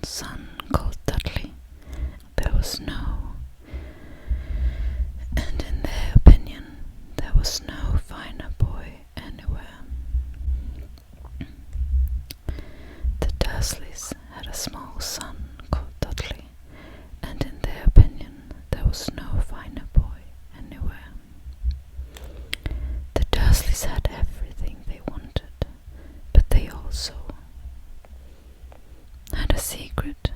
son called Dudley. There was no, and in their opinion, there was no finer boy anywhere. The Dursleys had a small son called Dudley, and in their opinion, there was no finer boy anywhere. The Dursleys had everything they wanted, but they also had a secret,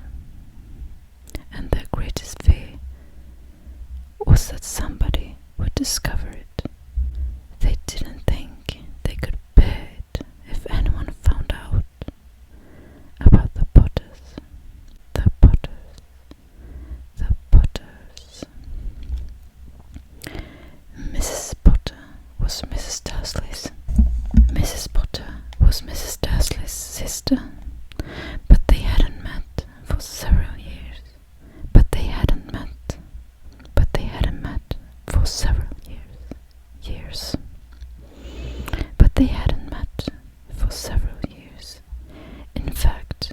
and their greatest fear was that somebody would discover it. They didn't think they could bear it if anyone found out about the Potters. The Potters. The Potters. Mrs. Potter was Mrs. Dursley's. Mrs. Potter was Mrs. Dursley's sister, but they hadn't met for several years. But they hadn't met for several years. But they hadn't met for several years. In fact,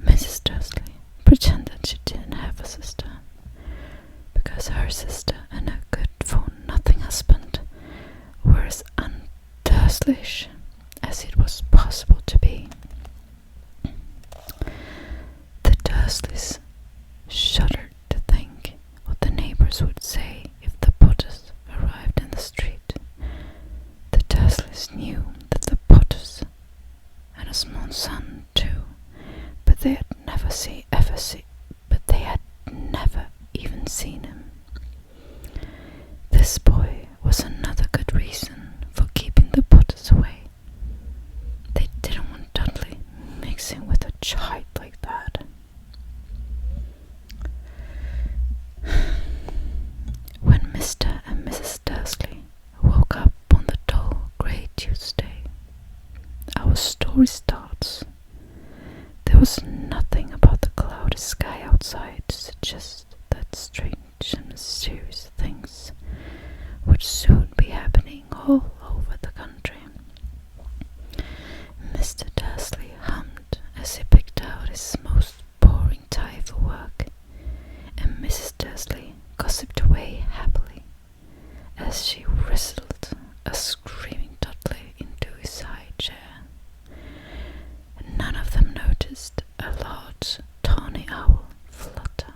Mrs. Dursley pretended she didn't have a sister, because her sister and her good-for-nothing husband were as un-Dursleyish as it was possible to be. The Dursleys shuddered to think what the neighbors would say if the Potters arrived in the street. The Dursleys knew that the Potters had a small son too, but they had never even seen him. This boy was another good reason for keeping the Potters away. They didn't want Dudley mixing with a child like that. When Mr. and Mrs. Dursley woke up on the dull grey Tuesday, our story starts. There was nothing about the cloudy sky outside to suggest that strange and mysterious things would soon be happening all over the country. Mr. Dursley hummed as he picked out his most boring tie for work, and Mrs. Dursley gossiped away happily as she wrestled a screaming Dudley into his high chair. None of them noticed a large tawny owl flutter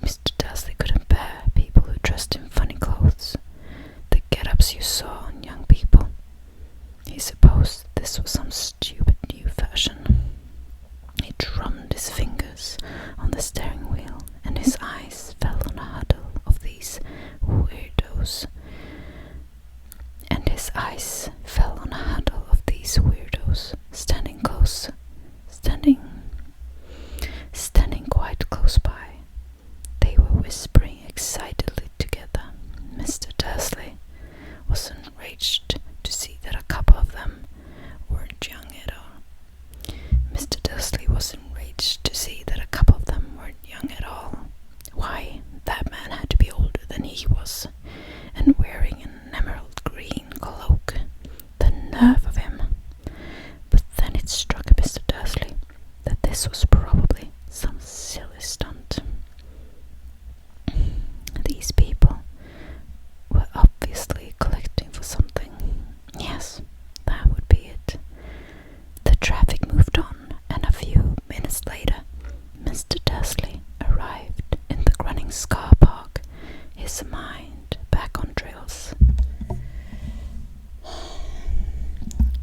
Mr. Dursley couldn't bear people who dressed in funny clothes, the get-ups you saw on young people. He supposed this was some stupid new fashion. He drummed his fingers on the steering wheel, and his eyes fell on a huddle of these weirdos. Standing quite close by. They were whispering excitedly together. Mr. Dursley was enraged to see that a couple of them weren't young at all. Mr. Dursley was enraged to see that a couple of them weren't young at all. Why, that man had to be older than he was, and wearing an emerald green cloak. The nerve of him! But then it struck Mr. Dursley that this was probably some silly stunt. These people were obviously collecting for something. Yes, that would be it. The traffic moved on, and a few minutes later, Mr. Dursley arrived in the Grunning's car park, his mind back on trails.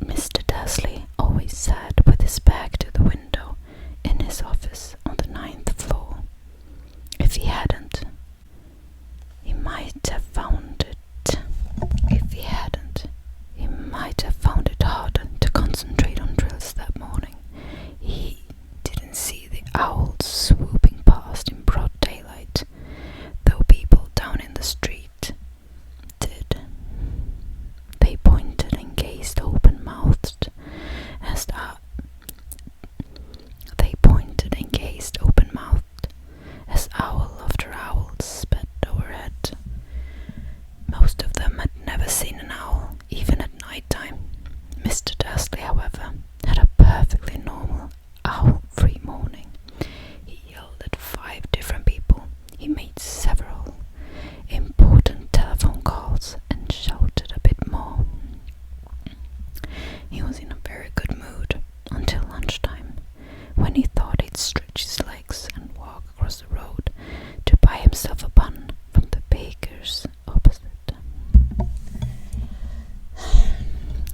Mr. Dursley always sat with his back to the window in his office on the 9th floor. If he hadn't, he might have found it. Hard to concentrate on drills that morning. He didn't see the owls swooping past in broad daylight, though people down in the street did. They pointed and gazed open-mouthed as owl after owl sped overhead. Most of them had never seen an owl, even at night time. Mr. Dursley, however, had a perfectly normal owl-free morning. He yelled at 5 different people. He made several important telephone calls and shouted a bit more. He was in a very good mood until lunchtime, when he thought he'd stretch his legs and walk across the road to buy himself a bun from the baker's opposite.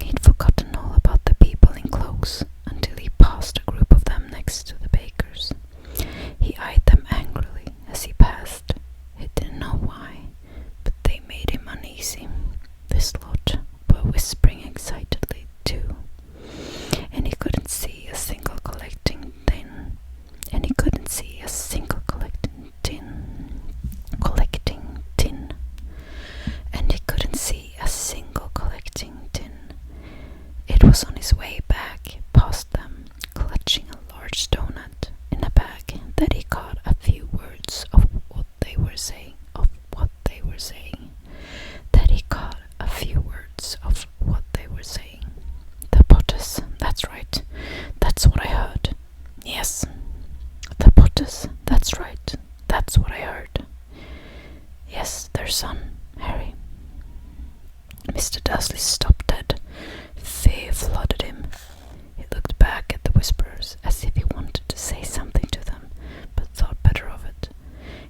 He'd forgotten all about the people in cloaks until he passed a group of them next to the baker's. He eyed them angrily as he passed. He didn't know why, but they made him uneasy. This lot were whispering excitedly too, and he couldn't see a single collecting tin. And he couldn't see a single collecting tin. It was on his way back past them, clutching a large donut in a bag, that he caught a few words of what they were saying. The Potters, that's right. That's what I heard. Yes, the Potters, that's right. That's what I heard. Yes, their son, Harry. Mr. Dursley stopped dead. Fear flooded him. He looked back at the whisperers as if he wanted to say something to them, but thought better of it.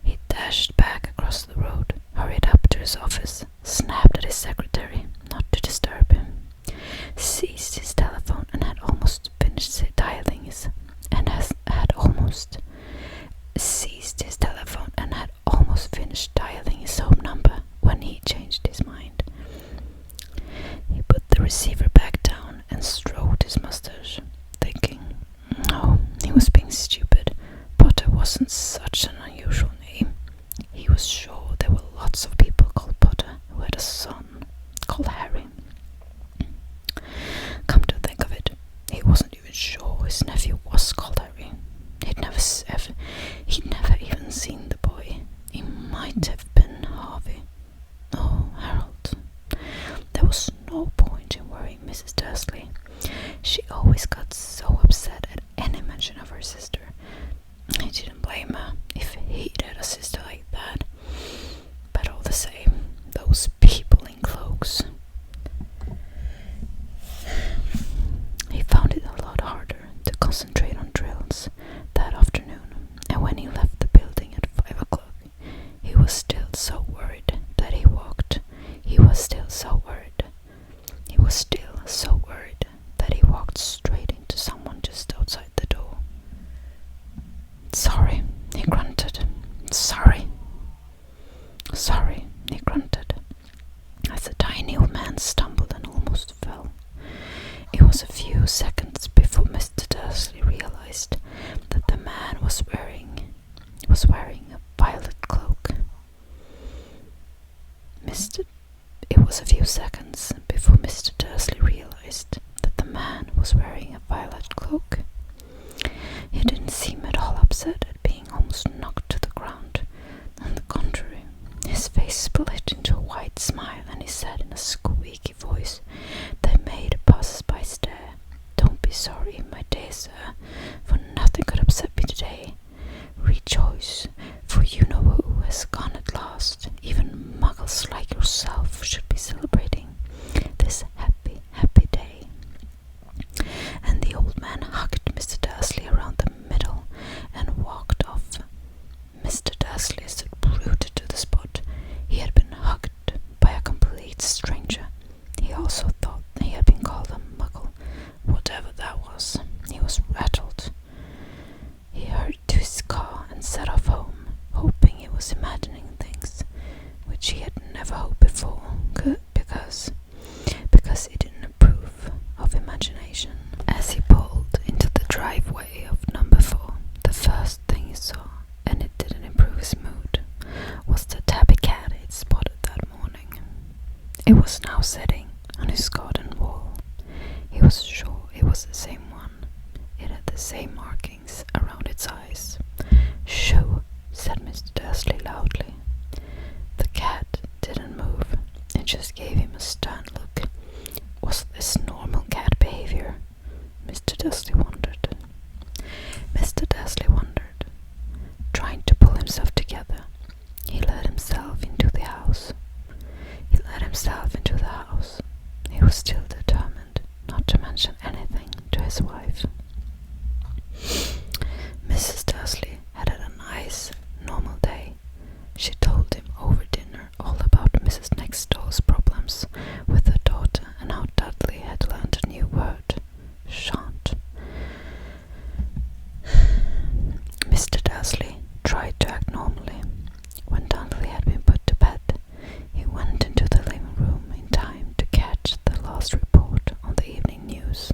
He dashed back across the road, hurried up to his office, snapped at his secretary not to disturb him, seized his telephone and had almost finished dialing his home number when he changed his mind. He put the receiver back down and stroked his mustache, thinking, no, he was being stupid. Potter wasn't such an unusual name. He was sure there were lots of people called Potter who had a son called Harry. Come to think of it, he wasn't even sure his nephew was called Harry. He'd never even seen the boy. He might have been Harvey. Oh, Harold. There was no point in worrying Mrs. Dursley. She always got so upset at any mention of her sister. I didn't blame her if he'd had a sister like that. But all the same, those people in cloaks. He found it a lot harder to concentrate on drills that afternoon, and when he left the seconds before Mr. Dursley realized that the man was wearing a violet cloak. He didn't seem at all upset at being almost knocked to the ground. On the contrary, his face split into a wide smile, and he said in a squeaky voice that made a passers-by stare, "Don't be sorry, my dear sir, for nothing could upset me today. Rejoice, for you know who has gone at last. Even muggles like yourself should be celebrating this happy, happy day." And the old man hugged Mr. Dursley around the middle and walked off. Mr. Dursley stood rooted to the spot. He had been hugged by a complete stranger. He also thought he had been called a muggle. Whatever that was, he was rattled. He hurried to his car and set off home, hoping he was imagining things which he had never hoped before, because he didn't approve of imagination. As he pulled into the driveway of number 4, the first thing he saw, and it didn't improve his mood, was the tabby cat he'd spotted that morning. It was now sitting on his garden wall. He was sure it was the same one. It had the same markings around its eyes. "Shoo," said Mr. Dursley loudly. The cat didn't move. It just gave him a stern look. Was this normal cat behavior? Mr. Dursley wondered. Trying to pull himself together, he let himself into the house. He was still determined not to mention anything to his wife. Mrs. Dursley had a nice, normal day. She told him over dinner all about Mrs. Next Door's problems with her daughter and how Dudley had learned a new word, shan't. Mr. Dursley tried to act normally. When Dudley had been put to bed, he went into the living room in time to catch the last report on the evening news.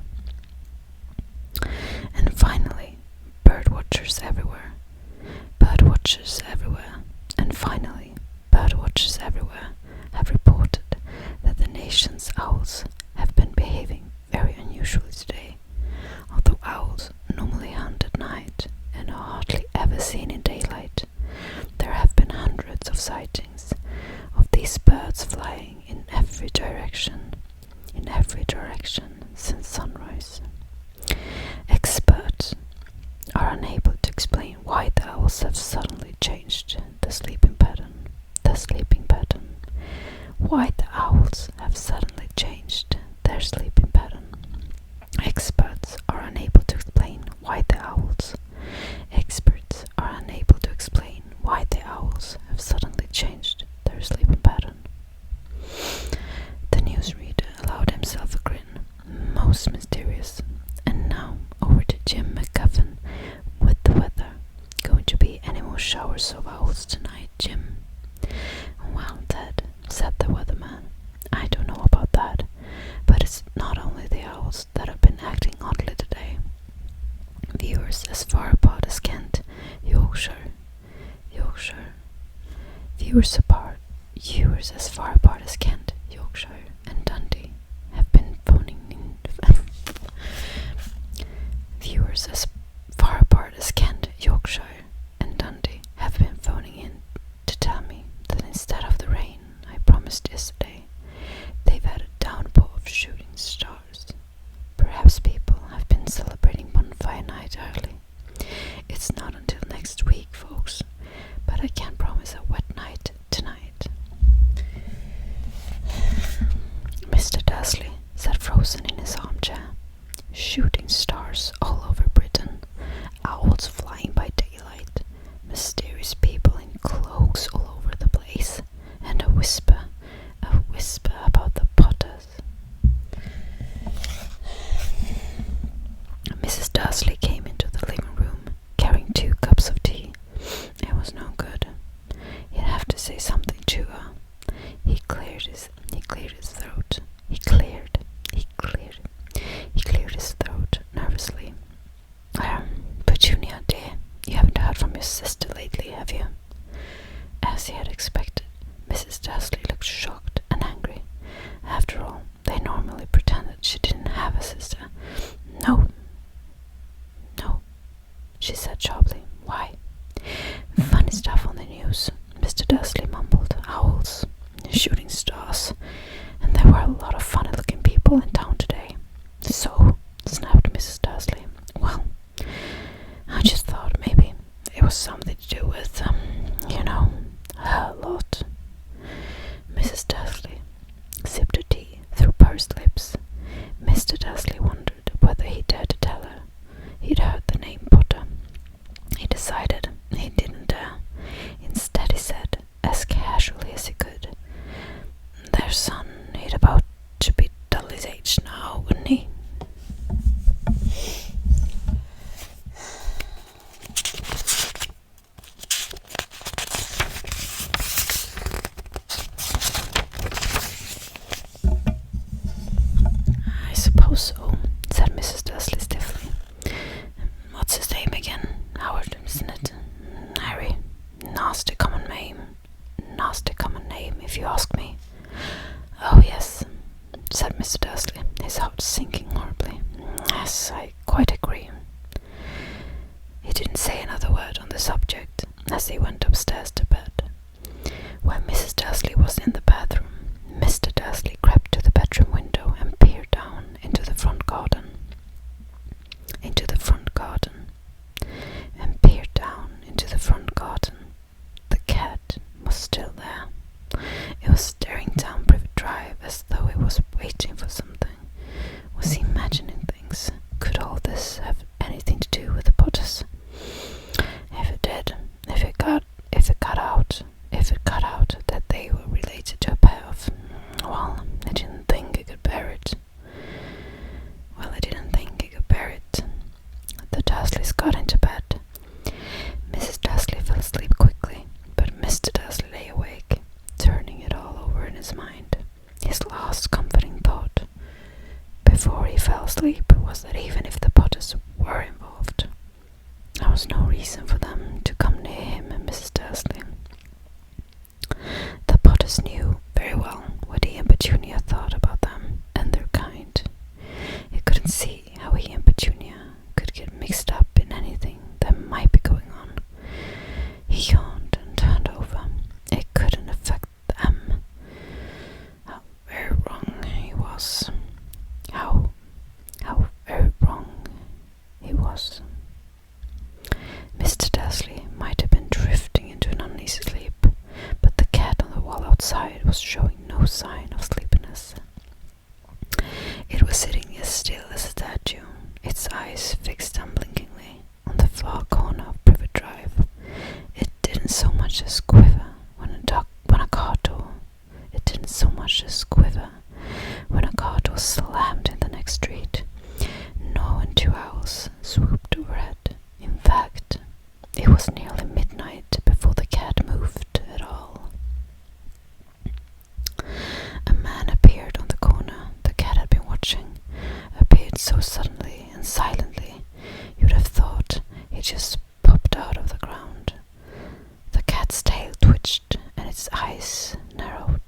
And finally, birdwatchers everywhere, have reported that the nation's owls have been behaving very unusually today. Although owls normally hunt at night and are hardly ever seen in daylight, there have been hundreds of sightings of these birds flying in every direction since sunrise. Experts are unable to explain why the owls have suddenly changed their sleeping pattern. Experts are unable to explain why the owls have suddenly changed their sleeping pattern. The newsreader allowed himself a grin, most mysterious. And now over to Jim McGuffin with the weather. Going to be any more showers of owls tonight, Jim? "Well, Ted," said the weatherman, "I don't know about that, but it's not only the owls that have been acting oddly today. Viewers as far apart as Kent, Yorkshire. Viewers as far apart as Kent, Yorkshire, and Dundee have been phoning in. Viewers as far apart as Kent, Yorkshire, and Dundee have been phoning in to tell me that instead of the rain I promised yesterday, they've had a downpour of shooting stars. Perhaps people have been celebrating bonfire night early. It's not until next week, folks, but I can't promise a wet night tonight." Mr. Dursley sat frozen in his armchair. Shooting stars all over Britain, owls flying by daylight, mysterious people in cloaks all over the place, and a whisper about the Potters. Mrs. Dursley came into the living room carrying 2 cups of tea. It was no good. He'd have to say something to her. He cleared his throat. He cleared his throat nervously. "Petunia, dear, you haven't heard from your sister lately, have you?" As he had expected, Mrs. Dursley looked shocked and angry. "Have if you ask me. Oh yes, said Mr. Dursley, his heart sinking horribly. Yes, I quite agree. He didn't say another word on the subject as he went upstairs to bed. When Mrs. Dursley was in the bathroom, Mr. Dursley crept to the bedroom window and peered down into the front garden. The cat was still there. It was staring down Privet Drive as though it was waiting for something. Was he imagining things? Could all this have anything to do with the Potters? If it did, if it got out that they were related to a pair of, well, I didn't think he could bear it. The Dursleys got into bed. Mrs. Dursley fell asleep quickly, but Mr. Dursley lay awake, turning it all over in his mind. His last comforting thought before he fell asleep was that even if the Potters were involved, there was no reason for them to come near him and Mrs. Dursley. The Potters knew very well what he and Petunia thought about them and their kind. He couldn't see how he and Petunia could get mixed up in anything that might be going on. He yawned and turned over. It couldn't affect them. How very wrong he was. How very wrong he was. Mr. Dursley might have been drifting into an uneasy sleep, but the cat on the wall outside was showing no sign of sleepiness. It was sitting as still as a statue, its eyes fixed unblinkingly on the far corner of Privet Drive. It didn't so much as quiver when a car door. It didn't so much as quiver when a car door slammed in the next street, nor when 2 owls swooped overhead. In fact, it was nearly midnight before the cat moved at all. A man appeared on the corner the cat had been watching, appeared so suddenly and silently you'd have thought he just popped out of the ground. The cat's tail twitched and its eyes narrowed.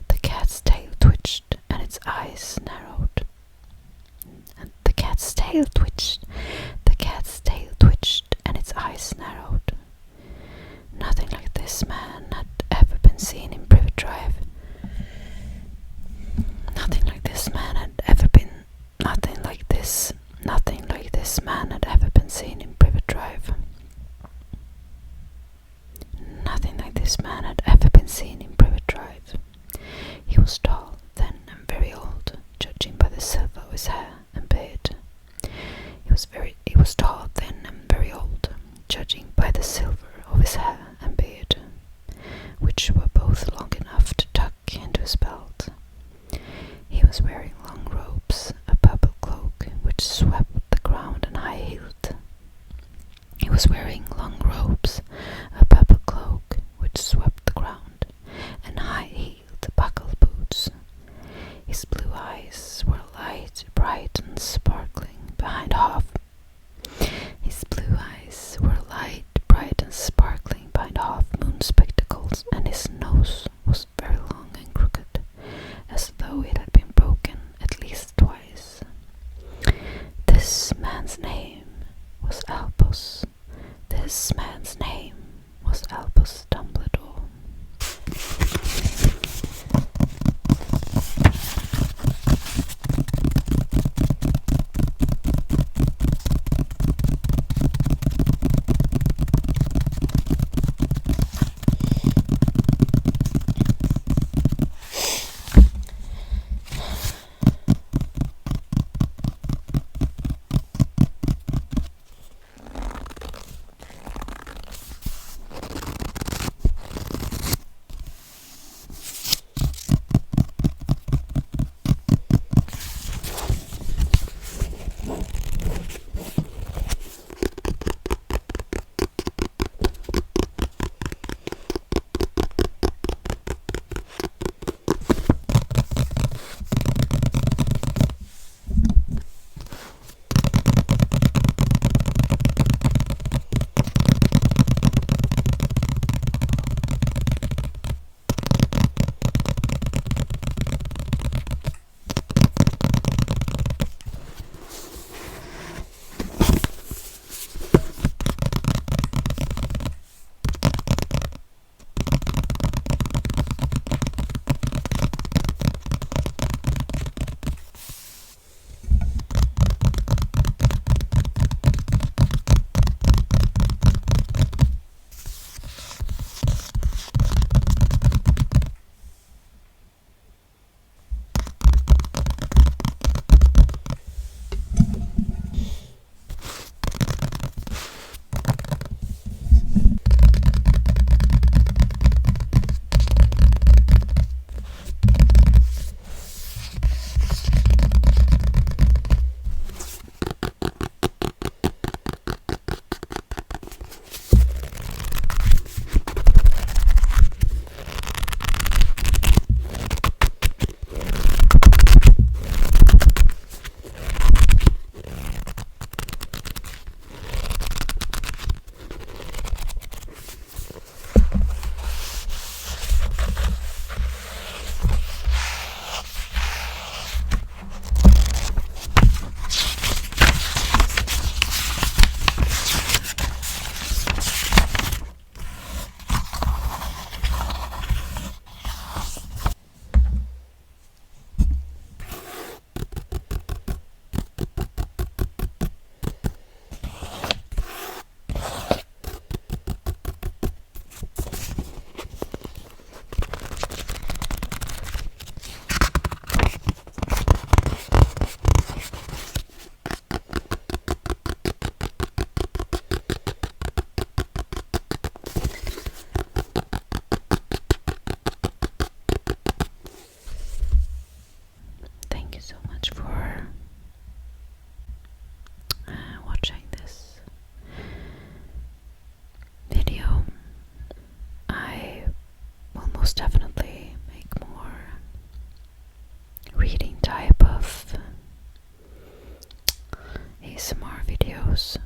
The cat's tail twitched and its eyes narrowed. The cat's tail twitched and its eyes narrowed. Nothing like this man had ever been seen in Privet Drive. Nothing like this man had ever been seen in Privet Drive. Nothing like this man had ever been seen in Privet Drive. He was tall, thin, and very old, judging by the silver of his hair and beard. He was tall, thin, and very old, judging by the silver of his hair and beard, which were both long enough to tuck into his belt. He was wearing long robes, a purple cloak which swept the ground, and high-heeled. buckled boots. His blue eyes were light, bright, and sparkling behind half moon spectacles, and his nose was very long and crooked, as though it had been broken at least twice. This man's name was Albus. Dumbledore. was